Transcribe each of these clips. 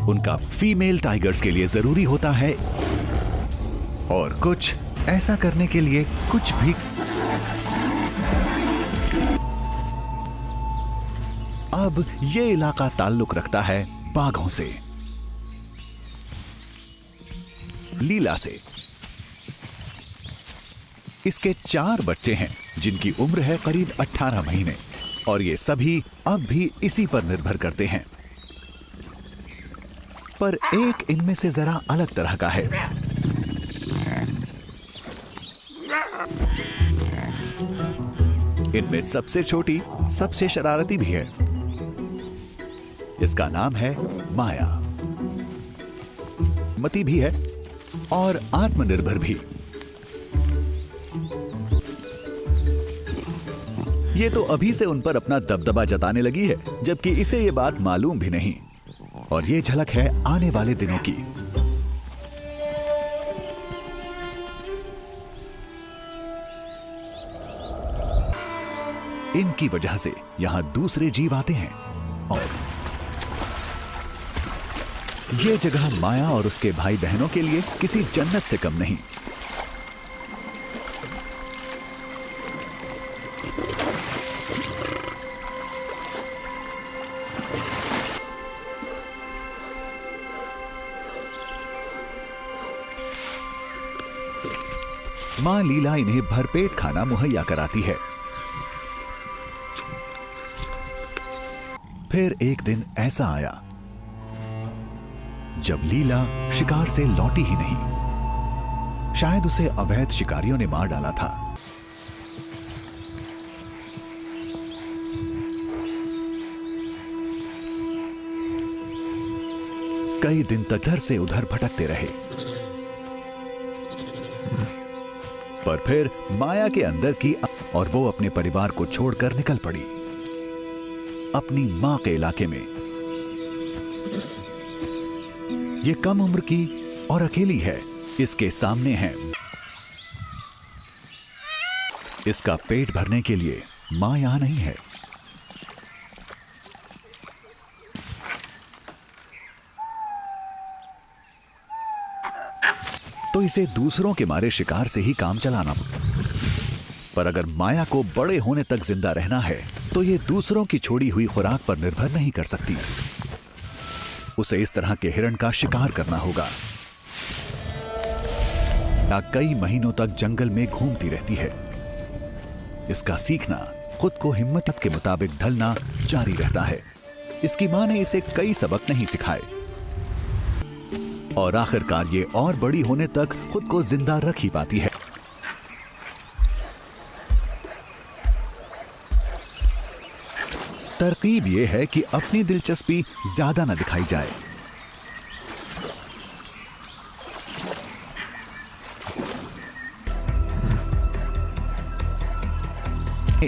उनका female tigers के लिए जरूरी होता है और कुछ ऐसा करने के लिए कुछ भी। अब ये इलाका ताल्लुक रखता है बाघों से, लीला से। इसके 4 बच्चे हैं जिनकी उम्र है करीब 18 महीने और ये सभी अब भी इसी पर निर्भर करते हैं। पर एक इनमें से जरा अलग तरह का है। इनमें सबसे छोटी सबसे शरारती भी है। इसका नाम है माया। मती भी है और आत्मनिर्भर भी। ये तो अभी से उन पर अपना दबदबा जताने लगी है, जबकि इसे ये बात मालूम भी नहीं। और ये झलक है आने वाले दिनों की। इनकी वजह से यहां दूसरे जीव आते हैं और ये जगह माया और उसके भाई बहनों के लिए किसी जन्नत से कम नहीं। मां लीला इन्हें भरपेट खाना मुहैया कराती है। फिर एक दिन ऐसा आया जब लीला शिकार से लौटी ही नहीं। शायद उसे अवैध शिकारियों ने मार डाला था। कई दिन तक इधर से उधर भटकते रहे, पर फिर माया के अंदर की और वो अपने परिवार को छोड़कर निकल पड़ी अपनी मां के इलाके में। ये कम उम्र की और अकेली है। इसके सामने है इसका पेट भरने के लिए मां यहां नहीं है। तो इसे दूसरों के मारे शिकार से ही काम चलाना। पर अगर माया को बड़े होने तक जिंदा रहना है तो ये दूसरों की छोड़ी हुई खुराक पर निर्भर नहीं कर सकती। उसे इस तरह के हिरण का शिकार करना होगा। कई महीनों तक जंगल में घूमती रहती है। इसका सीखना, खुद को हिम्मत के मुताबिक ढलना जारी रहता है। इसकी मां ने इसे कई सबक नहीं सिखाए और आखिरकार ये और बड़ी होने तक खुद को जिंदा रख ही पाती है। तरकीब यह है कि अपनी दिलचस्पी ज्यादा न दिखाई जाए।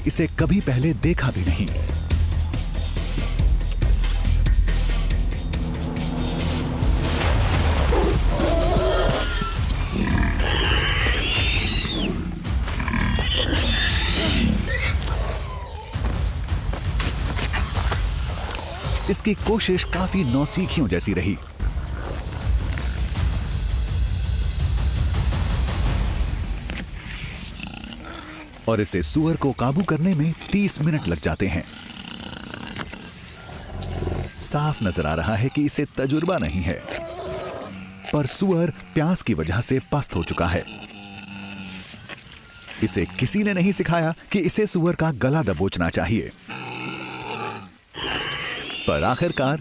इसे कभी पहले देखा भी नहीं। इसकी कोशिश काफी नौसीखियों जैसी रही। और इसे सुअर को काबू करने में 30 मिनट लग जाते हैं। साफ नजर आ रहा है कि इसे तजुर्बा नहीं है, पर सुअर प्यास की वजह से पस्त हो चुका है। इसे किसी ने नहीं सिखाया कि इसे सुअर का गला दबोचना चाहिए, पर आखिरकार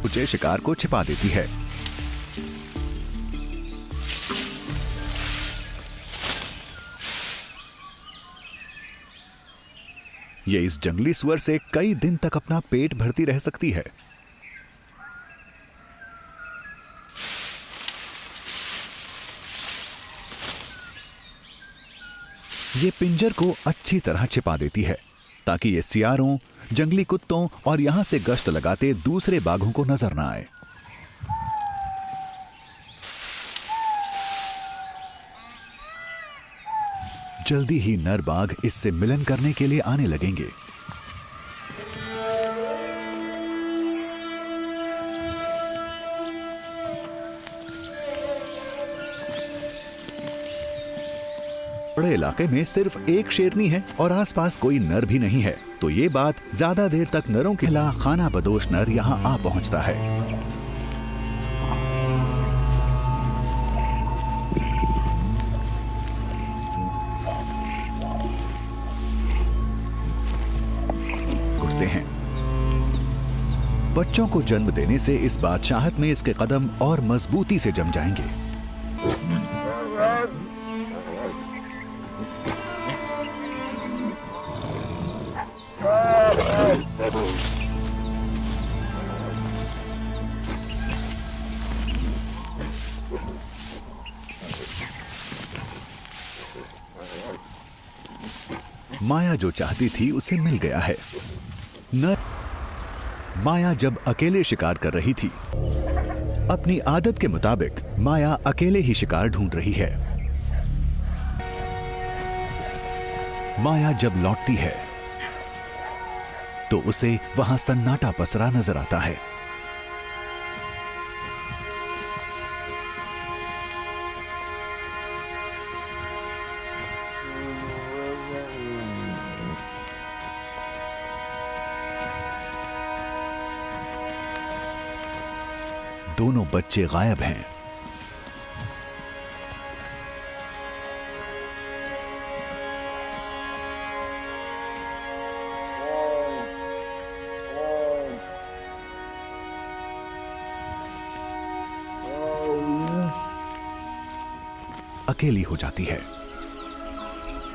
उचे शिकार को छिपा देती है। ये इस जंगली सुअर से कई दिन तक अपना पेट भरती रह सकती है। ये पिंजर को अच्छी तरह छिपा देती है ताकि ये सियारों, जंगली कुत्तों और यहां से गश्त लगाते दूसरे बाघों को नजर ना आए। जल्दी ही नर बाघ इससे मिलन करने के लिए आने लगेंगे। बड़े इलाके में सिर्फ एक शेरनी है और आसपास कोई नर भी नहीं है, तो ये बात ज्यादा देर तक नरों के खिलाफ खाना बदोश नर यहाँ आ पहुंचता है। बच्चों को जन्म देने से इस बादशाहत में इसके कदम और मजबूती से जम जाएंगे। माया जो चाहती थी उसे मिल गया है। माया जब अकेले शिकार कर रही थी, अपनी आदत के मुताबिक माया अकेले ही शिकार ढूंढ रही है। माया जब लौटती है तो उसे वहां सन्नाटा पसरा नजर आता है। दोनों बच्चे गायब हैं। अकेली हो जाती है।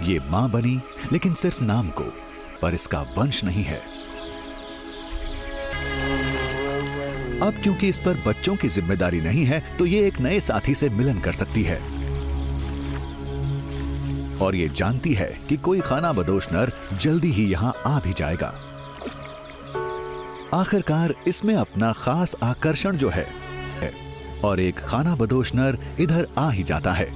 ये मां बनी लेकिन सिर्फ नाम को, पर इसका वंश नहीं है। अब क्योंकि इस पर बच्चों की जिम्मेदारी नहीं है, तो ये एक नए साथी से मिलन कर सकती है और ये जानती है कि कोई खाना बदोश नर जल्दी ही यहां आ भी जाएगा। आखिरकार इसमें अपना खास आकर्षण जो है और एक खाना बदोश नर इधर आ ही जाता है।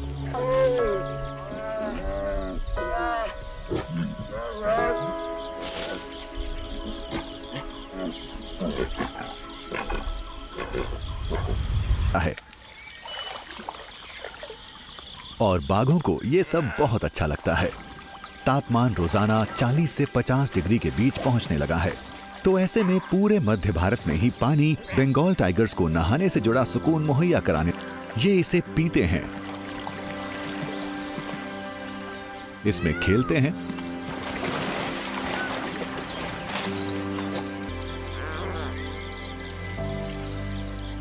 और बाघों को यह सब बहुत अच्छा लगता है। तापमान रोजाना 40 से 50 डिग्री के बीच पहुंचने लगा है, तो ऐसे में पूरे मध्य भारत में ही पानी बंगाल टाइगर्स को नहाने से जुड़ा सुकून मुहैया कराने ये इसे पीते हैं, इसमें खेलते हैं।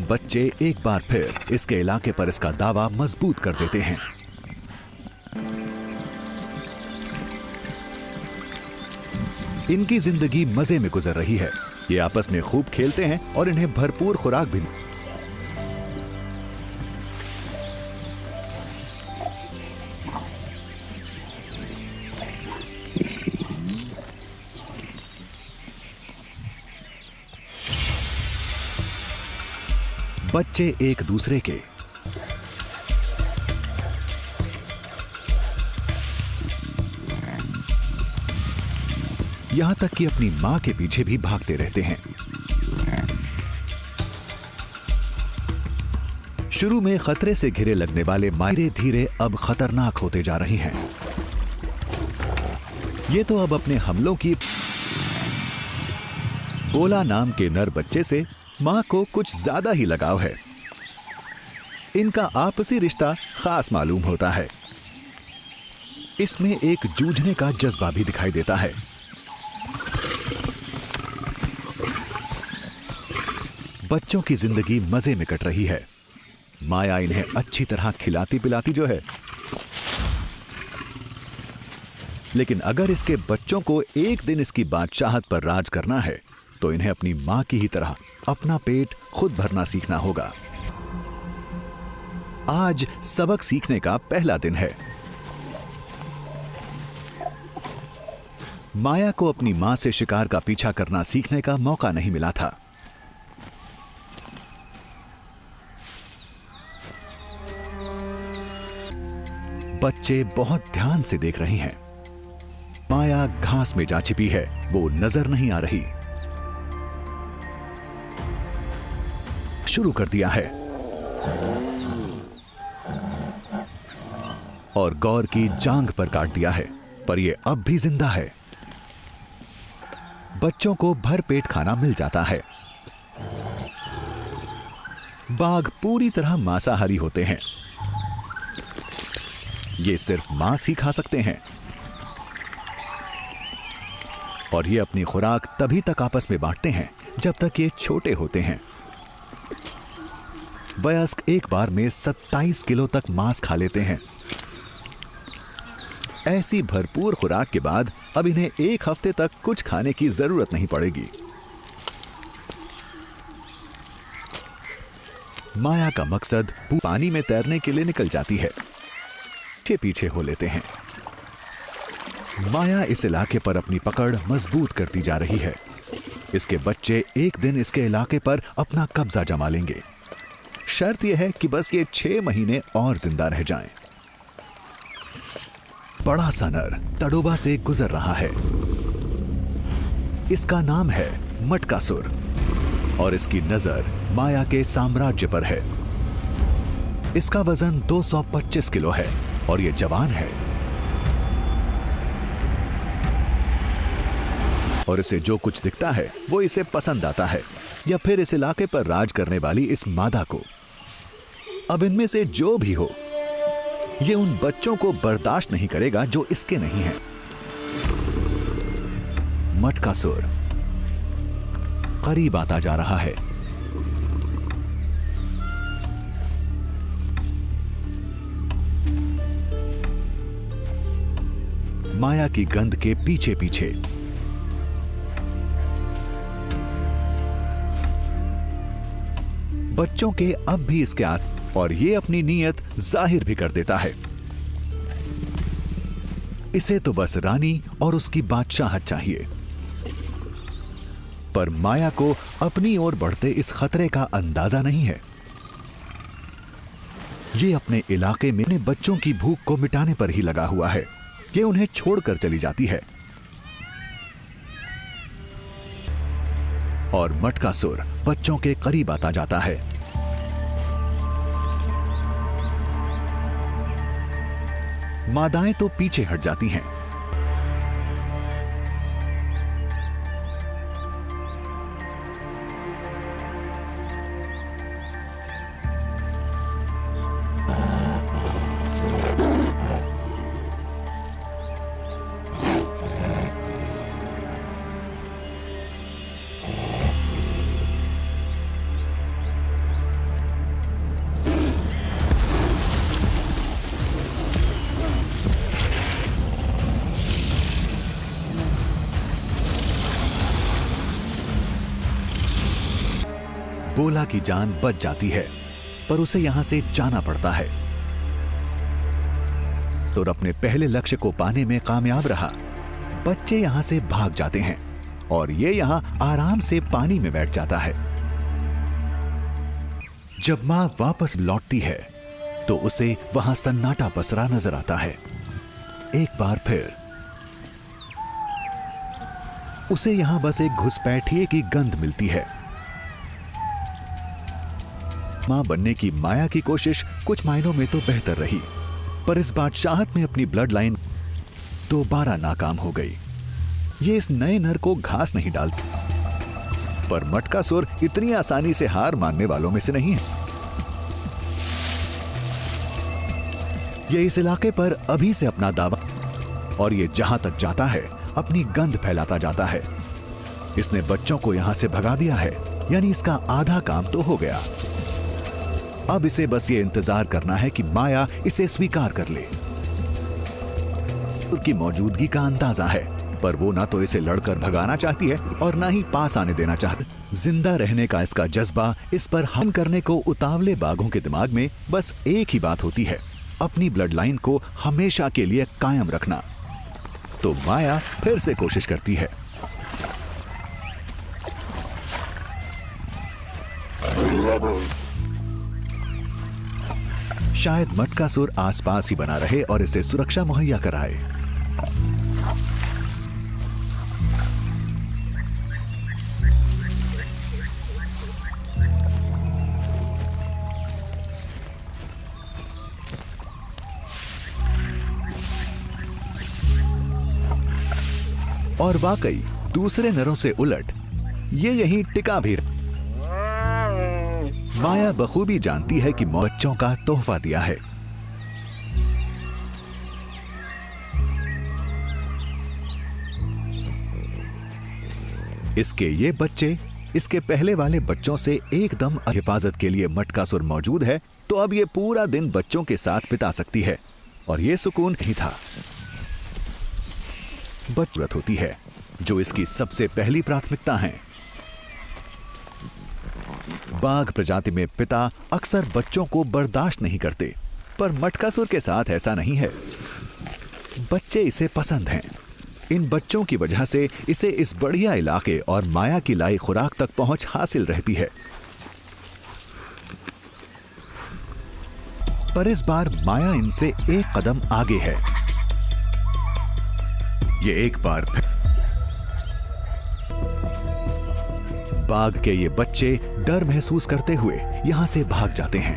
बच्चे एक बार फिर इसके इलाके पर इसका दावा मजबूत कर देते हैं। इनकी जिंदगी मजे में गुजर रही है। ये आपस में खूब खेलते हैं और इन्हें भरपूर खुराक भी। बच्चे एक दूसरे के यहां तक कि अपनी मां के पीछे भी भागते रहते हैं। शुरू में खतरे से घिरे लगने वाले धीरे धीरे अब खतरनाक होते जा रहे हैं। ये तो अब अपने हमलों की गोला नाम के नर बच्चे से मां को कुछ ज्यादा ही लगाव है। इनका आपसी रिश्ता खास मालूम होता है। इसमें एक जूझने का जज्बा भी दिखाई देता है। बच्चों की जिंदगी मजे में कट रही है। माया इन्हें अच्छी तरह खिलाती पिलाती जो है, लेकिन अगर इसके बच्चों को एक दिन इसकी बादशाहत पर राज करना है तो इन्हें अपनी मां की ही तरह अपना पेट खुद भरना सीखना होगा। आज सबक सीखने का पहला दिन है। माया को अपनी मां से शिकार का पीछा करना सीखने का मौका नहीं मिला था। बच्चे बहुत ध्यान से देख रहे हैं। माया घास में जा छिपी है, वो नजर नहीं आ रही। शुरू कर दिया है और गौर की जांघ पर काट दिया है, पर यह अब भी जिंदा है। बच्चों को भरपेट खाना मिल जाता है। बाघ पूरी तरह मांसाहारी होते हैं। ये सिर्फ मांस ही खा सकते हैं और ये अपनी खुराक तभी तक आपस में बांटते हैं जब तक ये छोटे होते हैं। वयस्क एक बार में 27 किलो तक मांस खा लेते हैं। ऐसी भरपूर खुराक के बाद अब इन्हें एक हफ्ते तक कुछ खाने की जरूरत नहीं पड़ेगी। माया का मकसद पानी में तैरने के लिए निकल जाती है। पीछे हो लेते हैं। माया इस इलाके पर अपनी पकड़ मजबूत करती जा रही है। इसके बच्चे एक दिन इसके इलाके पर अपना कब्जा जमा लेंगे। शर्त यह है कि बस ये 6 महीने और जिंदा रह जाएं। बड़ा सा नर तड़ोबा से गुजर रहा है। इसका नाम है मटकासुर और इसकी नजर माया के साम्राज्य पर है। इसका वजन 225 किलो है और यह जवान है और इसे जो कुछ दिखता है वो इसे पसंद आता है, या फिर इस इलाके पर राज करने वाली इस मादा को। अब इनमें से जो भी हो, ये उन बच्चों को बर्दाश्त नहीं करेगा जो इसके नहीं हैं। मटकासुर करीब आता जा रहा है। माया की गंध के पीछे पीछे बच्चों के अब भी इसके और ये अपनी नीयत जाहिर भी कर देता है। इसे तो बस रानी और उसकी बादशाहत चाहिए। पर माया को अपनी ओर बढ़ते इस खतरे का अंदाजा नहीं है। ये अपने इलाके में अपने बच्चों की भूख को मिटाने पर ही लगा हुआ है। ये उन्हें छोड़कर चली जाती है और मटकासुर बच्चों के करीब आता जाता है। मादाएं तो पीछे हट जाती हैं। बोला की जान बच जाती है, पर उसे यहां से जाना पड़ता है। तो अपने पहले लक्ष्य को पाने में कामयाब रहा। बच्चे यहां से भाग जाते हैं और ये यहां आराम से पानी में बैठ जाता है। जब मां वापस लौटती है तो उसे वहां सन्नाटा पसरा नजर आता है। एक बार फिर उसे यहां बस एक घुसपैठिए की गंध मिलती है। मां बनने की माया की कोशिश कुछ मायनों में तो बेहतर रही, पर इस बादशाहत में अपनी ब्लड लाइन दोबारा नाकाम हो गई। ये इस नए नर को घास नहीं डालती, पर मटकासुर इतनी आसानी से हार मानने वालों में से नहीं है। ये इस इलाके पर अभी से अपना दावा और ये जहां तक जाता है अपनी गंध फैलाता जाता है। इसने बच्चों को यहां से भगा दिया है, यानी इसका आधा काम तो हो गया। अब इसे बस ये इंतजार करना है कि माया इसे स्वीकार कर ले। उसकी मौजूदगी का अंदाजा है, पर वो ना तो इसे लड़कर भगाना चाहती है और ना ही पास आने देना चाहती। जिंदा रहने का इसका जज्बा इस पर हम करने को उतावले बाघों के दिमाग में बस एक ही बात होती है, अपनी ब्लड लाइन को हमेशा के लिए कायम रखना। तो माया फिर से कोशिश करती है। शायद मटकासुर आसपास ही बना रहे और इसे सुरक्षा मुहैया कराए। और वाकई दूसरे नरों से उलट ये यहीं टिका भी। माया बखूबी जानती है कि बच्चों का तोहफा दिया है। इसके ये बच्चे इसके पहले वाले बच्चों से एकदम हिफाजत के लिए मटकासुर मौजूद है, तो अब ये पूरा दिन बच्चों के साथ बिता सकती है और ये सुकून ही था। बचत होती है जो इसकी सबसे पहली प्राथमिकता है। बाघ प्रजाति में पिता अक्सर बच्चों को बर्दाश्त नहीं करते, पर मटकासुर के साथ ऐसा नहीं है। बच्चे इसे पसंद हैं। इन बच्चों की वजह से इसे इस बढ़िया इलाके और माया की लाई खुराक तक पहुंच हासिल रहती है। पर इस बार माया इनसे एक कदम आगे है। ये एक बार बाघ के ये बच्चे डर महसूस करते हुए यहां से भाग जाते हैं।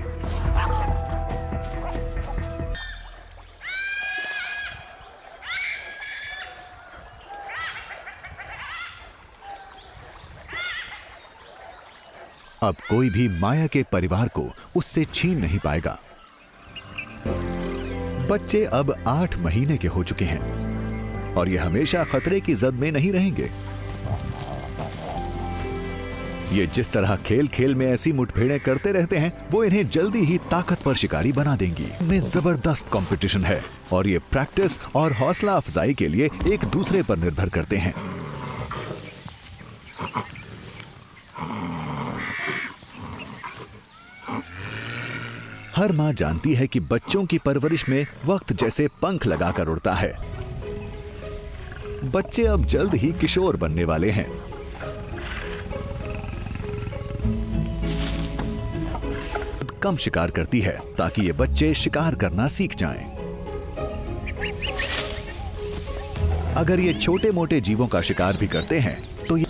अब कोई भी माया के परिवार को उससे छीन नहीं पाएगा। बच्चे अब 8 महीने के हो चुके हैं और ये हमेशा खतरे की जद में नहीं रहेंगे। ये जिस तरह खेल खेल में ऐसी मुठभेड़ें करते रहते हैं, वो इन्हें जल्दी ही ताकतवर शिकारी बना देंगी। इनमें जबरदस्त कंपटीशन है और ये प्रैक्टिस और हौसला अफजाई के लिए एक दूसरे पर निर्भर करते हैं। हर मां जानती है कि बच्चों की परवरिश में वक्त जैसे पंख लगाकर उड़ता है। बच्चे अब जल्द ही किशोर बनने वाले हैं। कम शिकार करती है ताकि ये बच्चे शिकार करना सीख जाएं। अगर ये छोटे मोटे जीवों का शिकार भी करते हैं तो ये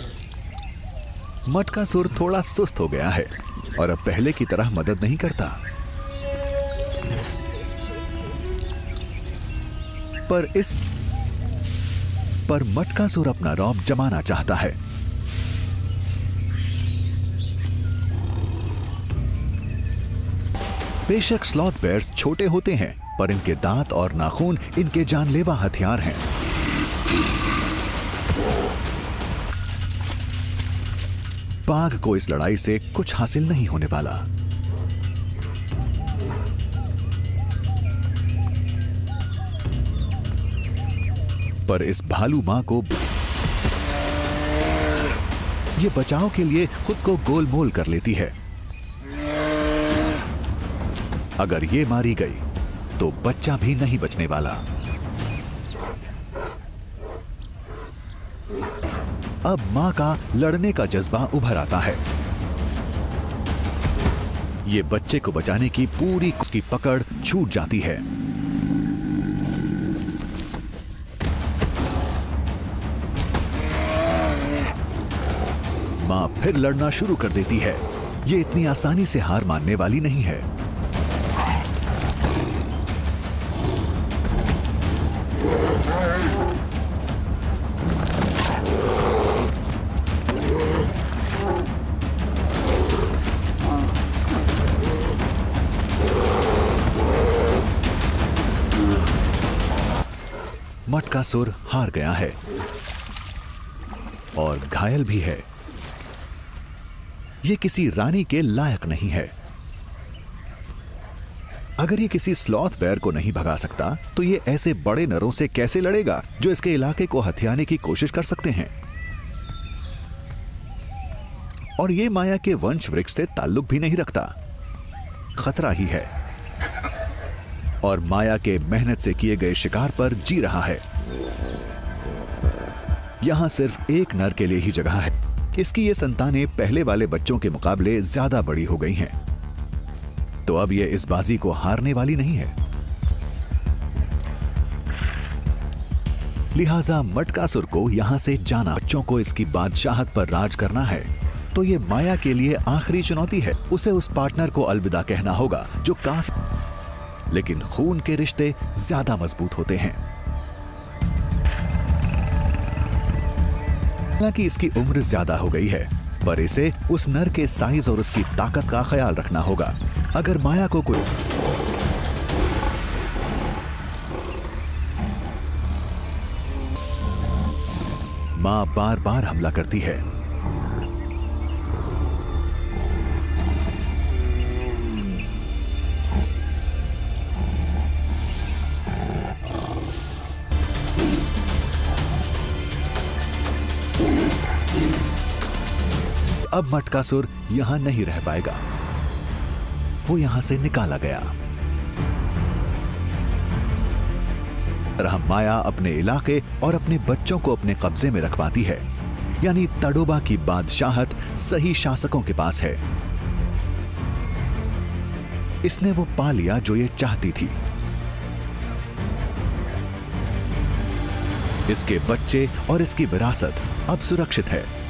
मटकासुर थोड़ा सुस्त हो गया है और अब पहले की तरह मदद नहीं करता। पर मटकासुर अपना रौब जमाना चाहता है। बेशक स्लॉथ बेयर्स छोटे होते हैं, पर इनके दांत और नाखून इनके जानलेवा हथियार हैं। बाघ को इस लड़ाई से कुछ हासिल नहीं होने वाला। पर इस भालू मां को यह बचाव के लिए खुद को गोलमोल कर लेती है। अगर ये मारी गई तो बच्चा भी नहीं बचने वाला। अब मां का लड़ने का जज्बा उभर आता है। ये बच्चे को बचाने की पूरी उसकी पकड़ छूट जाती है। मां फिर लड़ना शुरू कर देती है। ये इतनी आसानी से हार मानने वाली नहीं है। मटकासुर हार गया है और घायल भी है। ये किसी रानी के लायक नहीं है। अगर ये किसी स्लॉथ बेयर को नहीं भगा सकता तो ये ऐसे बड़े नरों से कैसे लड़ेगा जो इसके इलाके को हथियाने की कोशिश कर सकते हैं। और ये माया के वंश वृक्ष से ताल्लुक भी नहीं रखता। खतरा ही है और माया के मेहनत से किए गए शिकार पर जी रहा है। यहां सिर्फ एक नर के लिए ही जगह है। इसकी ये संतानें पहले वाले बच्चों के मुकाबले ज्यादा बड़ी हो गई हैं। तो अब ये इस बाजी को हारने वाली नहीं है। लिहाजा मटकासुर को यहां से जाना, बच्चों को इसकी बादशाहत पर राज करना है। तो ये माया के लिए आखिरी चुनौती है। उसे उस पार्टनर को अलविदा कहना होगा जो काफी, लेकिन खून के रिश्ते ज्यादा मजबूत होते हैं। हालांकि इसकी उम्र ज्यादा हो गई है, पर इसे उस नर के साइज और उसकी ताकत का ख्याल रखना होगा। अगर माया को कोई मां बार बार हमला करती है। अब मटकासुर यहां नहीं रह पाएगा, वो यहां से निकाला गया। माया अपने इलाके और अपने बच्चों को अपने कब्जे में रख पाती है, यानी तडोबा की बादशाहत सही शासकों के पास है। इसने वो पा लिया जो ये चाहती थी। इसके बच्चे और इसकी विरासत अब सुरक्षित है।